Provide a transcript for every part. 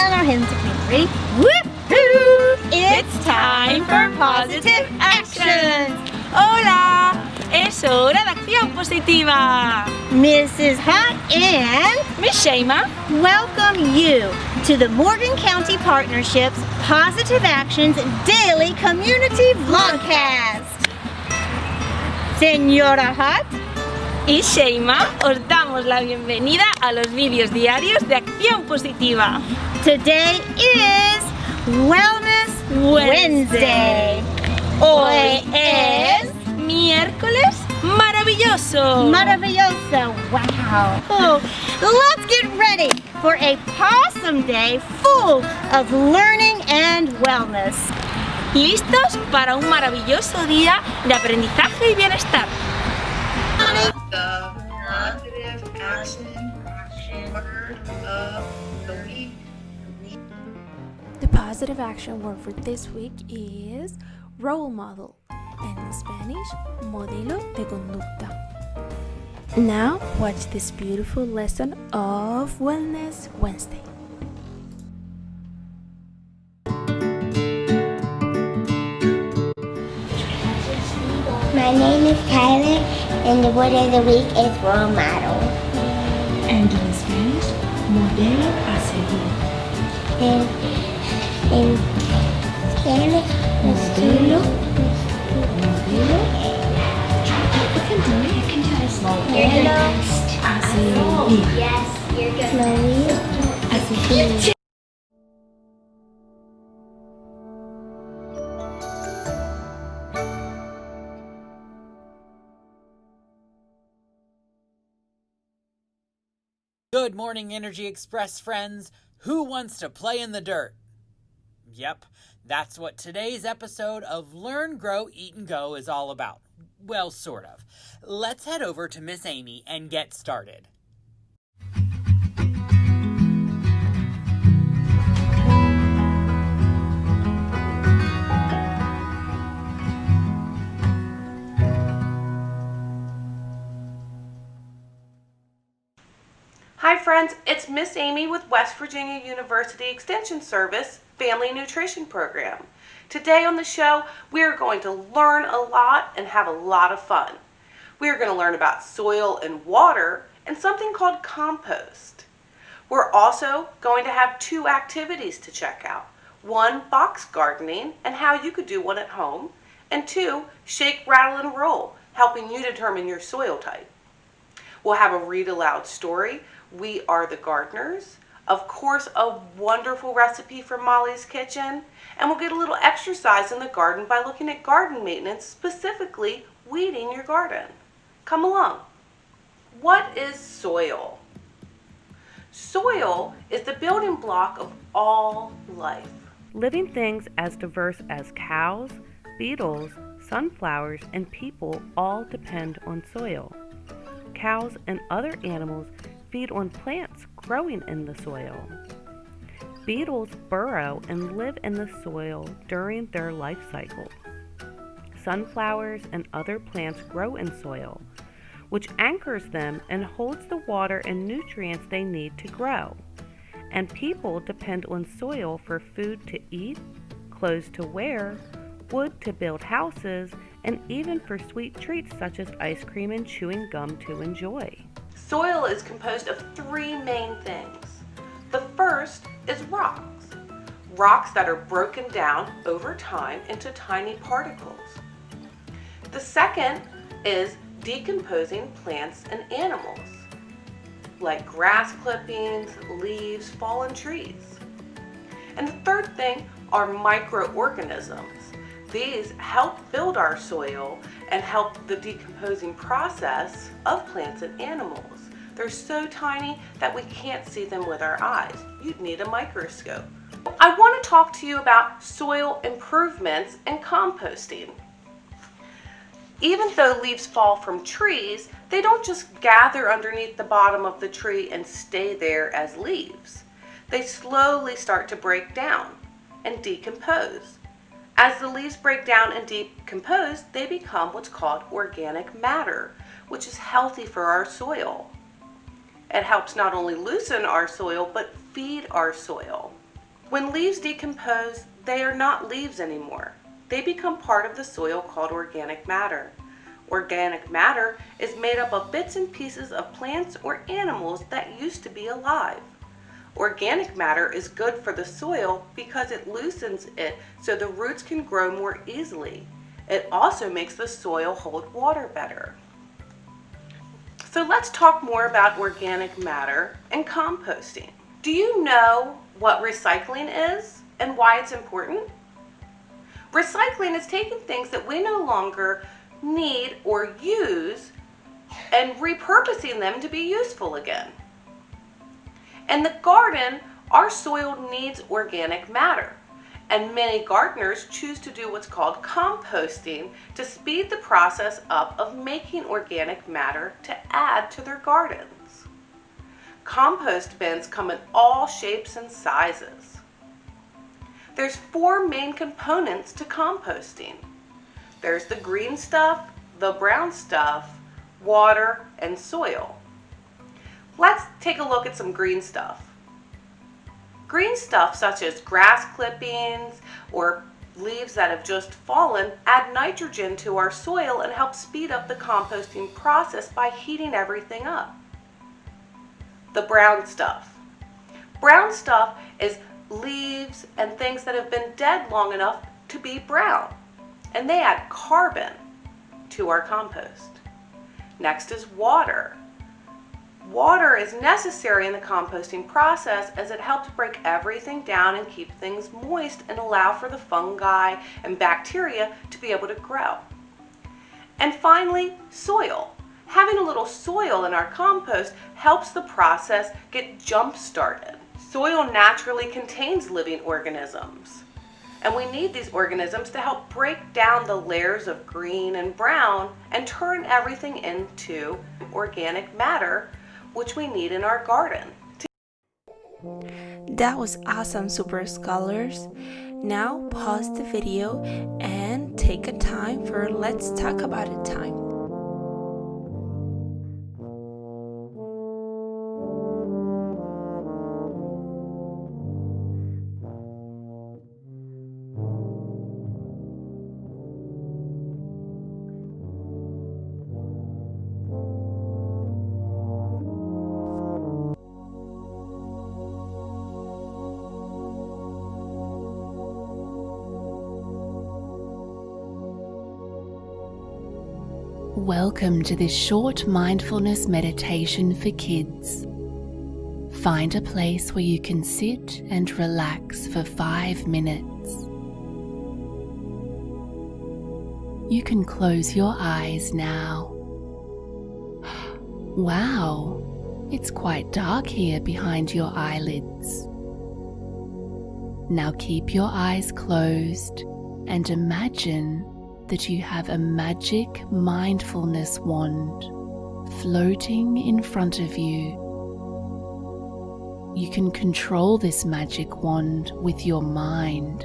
and our hands are clean. Ready? Woohoo! It's time for positive actions. ¡Hola! Es hora de acción positiva. Mrs. Hot and Miss Shema welcome you to the Morgan County Partnership's Positive Actions Daily Community Vlogcast. Señora Hot y Shema os damos la bienvenida a los vídeos diarios de acción positiva. Today is Wellness Wednesday. Hoy es miércoles maravilloso. Maravilloso. Wow. Oh, let's get ready for a Pawsome Day full of learning and wellness. ¿Listos para un maravilloso día de aprendizaje y bienestar? The positive action word of the week. The positive action word for this week is role model, and in Spanish, modelo de conducta. Now, watch this beautiful lesson of Wellness Wednesday. My name is Tyler, and the word of the week is role model. And in Spanish, modelo a seguir. And in Spanish, Modelo. You can do it. You can do it. Modelo a seguir. yes, you're good. A seguir. Good morning, Energy Express friends. Who wants to play in the dirt? Yep, that's what today's episode of Learn, Grow, Eat, and Go is all about. Well, sort of. Let's head over to Miss Amie and get started. Hi friends, it's Miss Amie with West Virginia University Extension Service Family Nutrition Program. Today on the show, we are going to learn a lot and have a lot of fun. We are going to learn about soil and water and something called compost. We're also going to have two activities to check out. One, box gardening and how you could do one at home. And two, shake, rattle, and roll, helping you determine your soil type. We'll have a read aloud story. We are the gardeners. Of course, a wonderful recipe from Molly's Kitchen. And we'll get a little exercise in the garden by looking at garden maintenance, specifically weeding your garden. Come along. What is soil? Soil is the building block of all life. Living things as diverse as cows, beetles, sunflowers, and people all depend on soil. Cows and other animals feed on plants growing in the soil. Beetles burrow and live in the soil during their life cycle. Sunflowers and other plants grow in soil, which anchors them and holds the water and nutrients they need to grow. And people depend on soil for food to eat, clothes to wear, wood to build houses, and even for sweet treats such as ice cream and chewing gum to enjoy. Soil is composed of three main things. The first is rocks. Rocks that are broken down over time into tiny particles. The second is decomposing plants and animals, like grass clippings, leaves, fallen trees. And the third thing are microorganisms. These help build our soil and help the decomposing process of plants and animals. They're so tiny that we can't see them with our eyes. You'd need a microscope. I want to talk to you about soil improvements and composting. Even though leaves fall from trees, they don't just gather underneath the bottom of the tree and stay there as leaves. They slowly start to break down and decompose. As the leaves break down and decompose, they become what's called organic matter, which is healthy for our soil. It helps not only loosen our soil, but feed our soil. When leaves decompose, they are not leaves anymore. They become part of the soil called organic matter. Organic matter is made up of bits and pieces of plants or animals that used to be alive. Organic matter is good for the soil because it loosens it so the roots can grow more easily. It also makes the soil hold water better. So let's talk more about organic matter and composting. Do you know what recycling is and why it's important? Recycling is taking things that we no longer need or use and repurposing them to be useful again. In the garden, our soil needs organic matter, and many gardeners choose to do what's called composting to speed the process up of making organic matter to add to their gardens. Compost bins come in all shapes and sizes. There's 4 main components to composting. There's the green stuff, the brown stuff, water, and soil. Let's take a look at some green stuff. Green stuff such as grass clippings or leaves that have just fallen add nitrogen to our soil and help speed up the composting process by heating everything up. The brown stuff. Brown stuff is leaves and things that have been dead long enough to be brown, and they add carbon to our compost. Next is water. Water is necessary in the composting process as it helps break everything down and keep things moist and allow for the fungi and bacteria to be able to grow. And finally, soil. Having a little soil in our compost helps the process get jump-started. Soil naturally contains living organisms, and we need these organisms to help break down the layers of green and brown and turn everything into organic matter, which we need in our garden. That was awesome, Super Scholars. Now pause the video and take a time for Let's Talk About It time. Welcome to this short mindfulness meditation for kids. Find a place where you can sit and relax for 5 minutes. You can close your eyes now. Wow, it's quite dark here behind your eyelids. Now keep your eyes closed and imagine that you have a magic mindfulness wand floating in front of you. You can control this magic wand with your mind.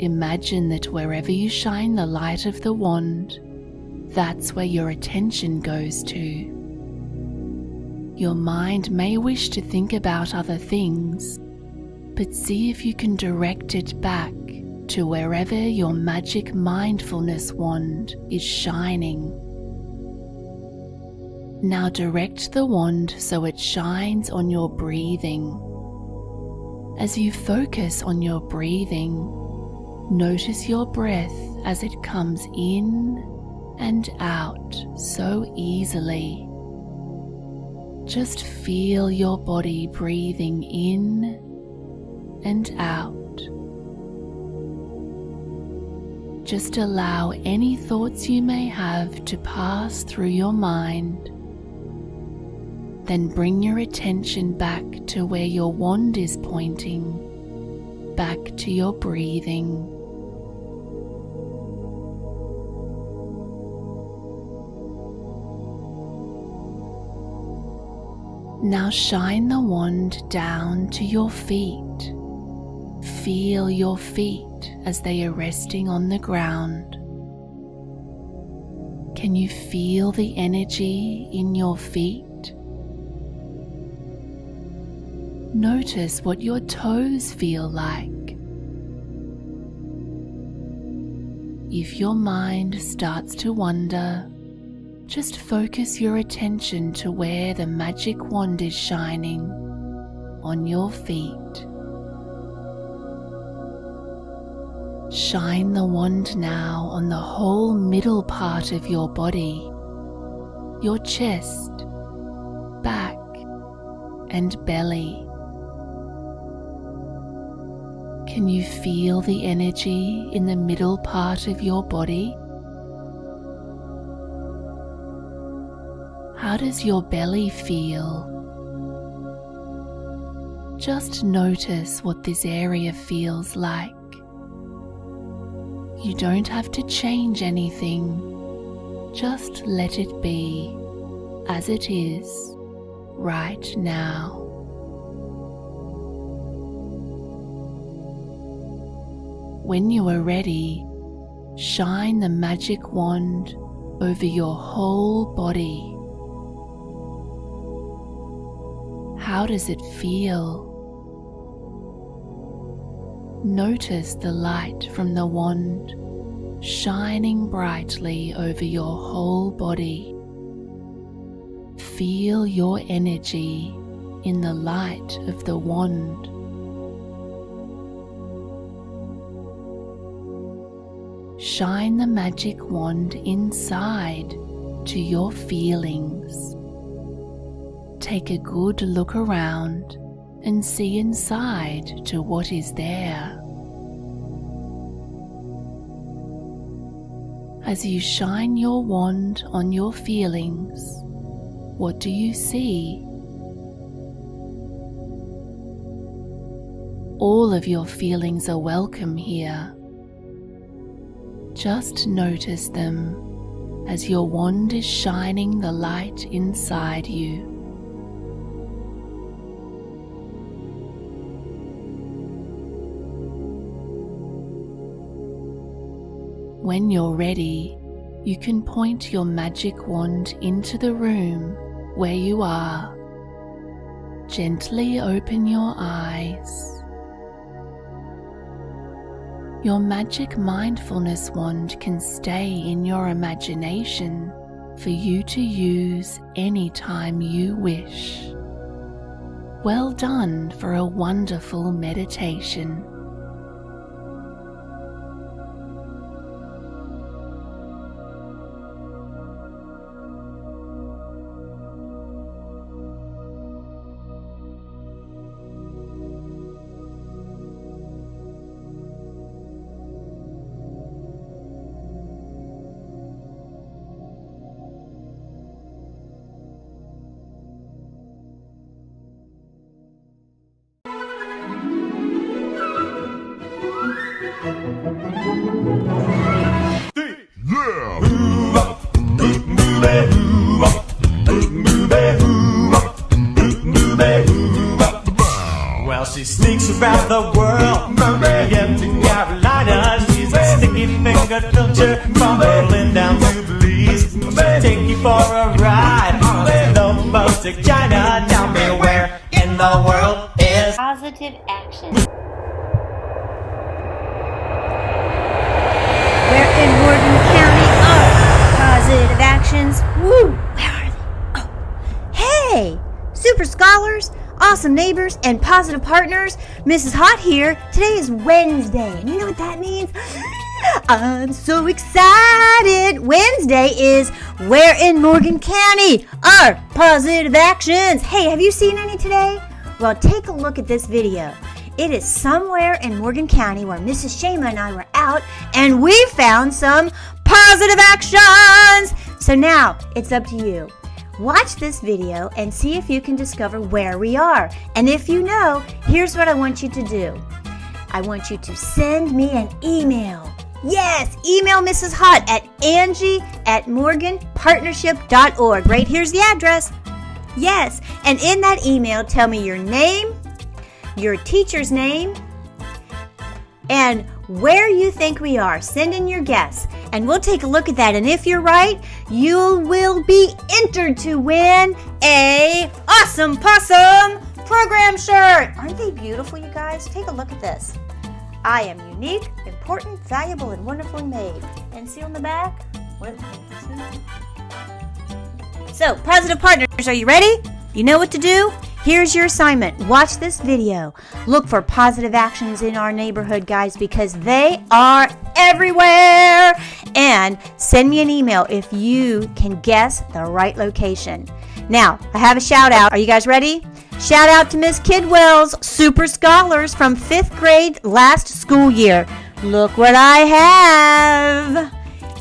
Imagine that wherever you shine the light of the wand, that's where your attention goes to. Your mind may wish to think about other things, but see if you can direct it back to wherever your magic mindfulness wand is shining. Now direct the wand so it shines on your breathing. As you focus on your breathing, notice your breath as it comes in and out so easily. Just feel your body breathing in and out. Just allow any thoughts you may have to pass through your mind. Then bring your attention back to where your wand is pointing, back to your breathing. Now shine the wand down to your feet. Feel your feet as they are resting on the ground. Can you feel the energy in your feet? Notice what your toes feel like. If your mind starts to wander, just focus your attention to where the magic wand is shining on your feet. Shine the wand now on the whole middle part of your body, your chest, back, and belly. Can you feel the energy in the middle part of your body? How does your belly feel? Just notice what this area feels like. You don't have to change anything. Just let it be as it is right now. When you are ready, shine the magic wand over your whole body. How does it feel? Notice the light from the wand shining brightly over your whole body. Feel your energy in the light of the wand. Shine the magic wand inside to your feelings. Take a good look around and see inside to what is there. As you shine your wand on your feelings, what do you see? All of your feelings are welcome here. Just notice them as your wand is shining the light inside you. When you're ready, you can point your magic wand into the room where you are. Gently open your eyes. Your magic mindfulness wand can stay in your imagination for you to use anytime you wish. Well done for a wonderful meditation. Well, she sneaks around the world, Birmingham to Carolina. She's a sticky-fingered filter, fumbling down to Belize. She'll take you for a ride on a slow boat to China. Tell me where in the world is Positive action. Where in Morgan County are positive actions? Woo! Where are they? Oh. Hey! Super scholars, awesome neighbors, and positive partners. Mrs. Hot here. Today is Wednesday, and you know what that means? I'm so excited! Wednesday is Where in Morgan County are positive actions? Hey, have you seen any today? Well, take a look at this video. It is somewhere in Morgan County where Mrs. Shema and I were out, and we found some positive actions! So now, it's up to you. Watch this video and see if you can discover where we are. And if you know, here's what I want you to do. I want you to send me an email. Yes, email Mrs. Hot at Angie@morganpartnership.org. Right here's the address. Yes, and in that email, tell me your name, your teacher's name, and where you think we are. Send in your guess, and we'll take a look at that. And if you're right, you will be entered to win a awesome possum program shirt. Aren't they beautiful, you guys? Take a look at this. I am unique, important, valuable, and wonderfully made. And see on the back? What? So, Positive Partners, are you ready? You know what to do? Here's your assignment. Watch this video. Look for positive actions in our neighborhood, guys, because they are everywhere. And send me an email if you can guess the right location. Now, I have a shout out. Are you guys ready? Shout out to Miss Kidwell's Super Scholars from 5th grade last school year. Look what I have.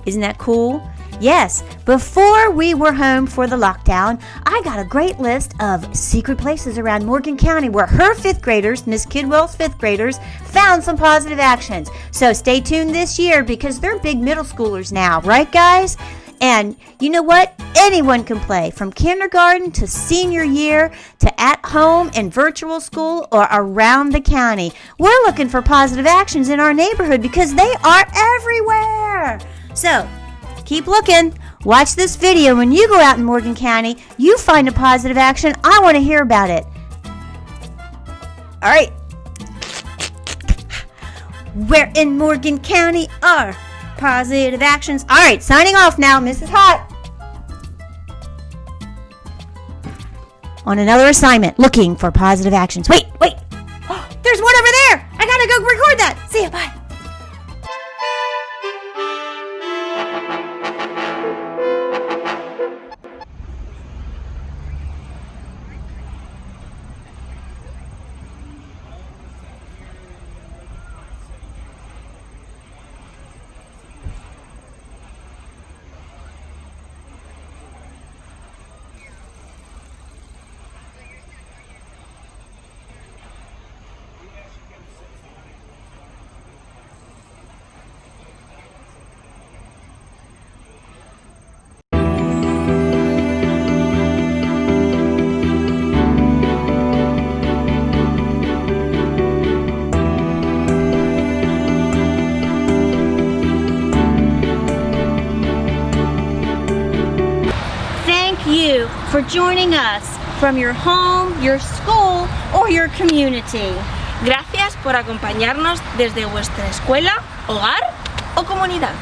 Isn't that cool? Yes, before we were home for the lockdown, I got a great list of secret places around Morgan County where her 5th graders, Miss Kidwell's 5th graders, found some positive actions. So stay tuned this year because they're big middle schoolers now, right guys? And you know what? Anyone can play, from kindergarten to senior year to at home and virtual school or around the county. We're looking for positive actions in our neighborhood because they are everywhere. So, keep looking. Watch this video. When you go out in Morgan County, you find a positive action. I want to hear about it. All right. Where in Morgan County are positive actions? All right, signing off now, Mrs. Hot. On another assignment, looking for positive actions. Wait. Oh, there's one over there. I gotta go record that. See ya, bye. For joining us from your home, your school, or your community. Gracias por acompañarnos desde vuestra escuela, hogar o comunidad.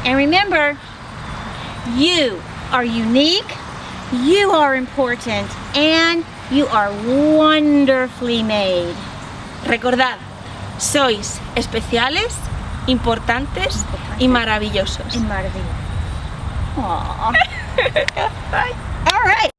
And remember, you are unique, you are important, and you are wonderfully made. Recordad, sois especiales, importantes y maravillosos. Y maravillosos. Aww. All right.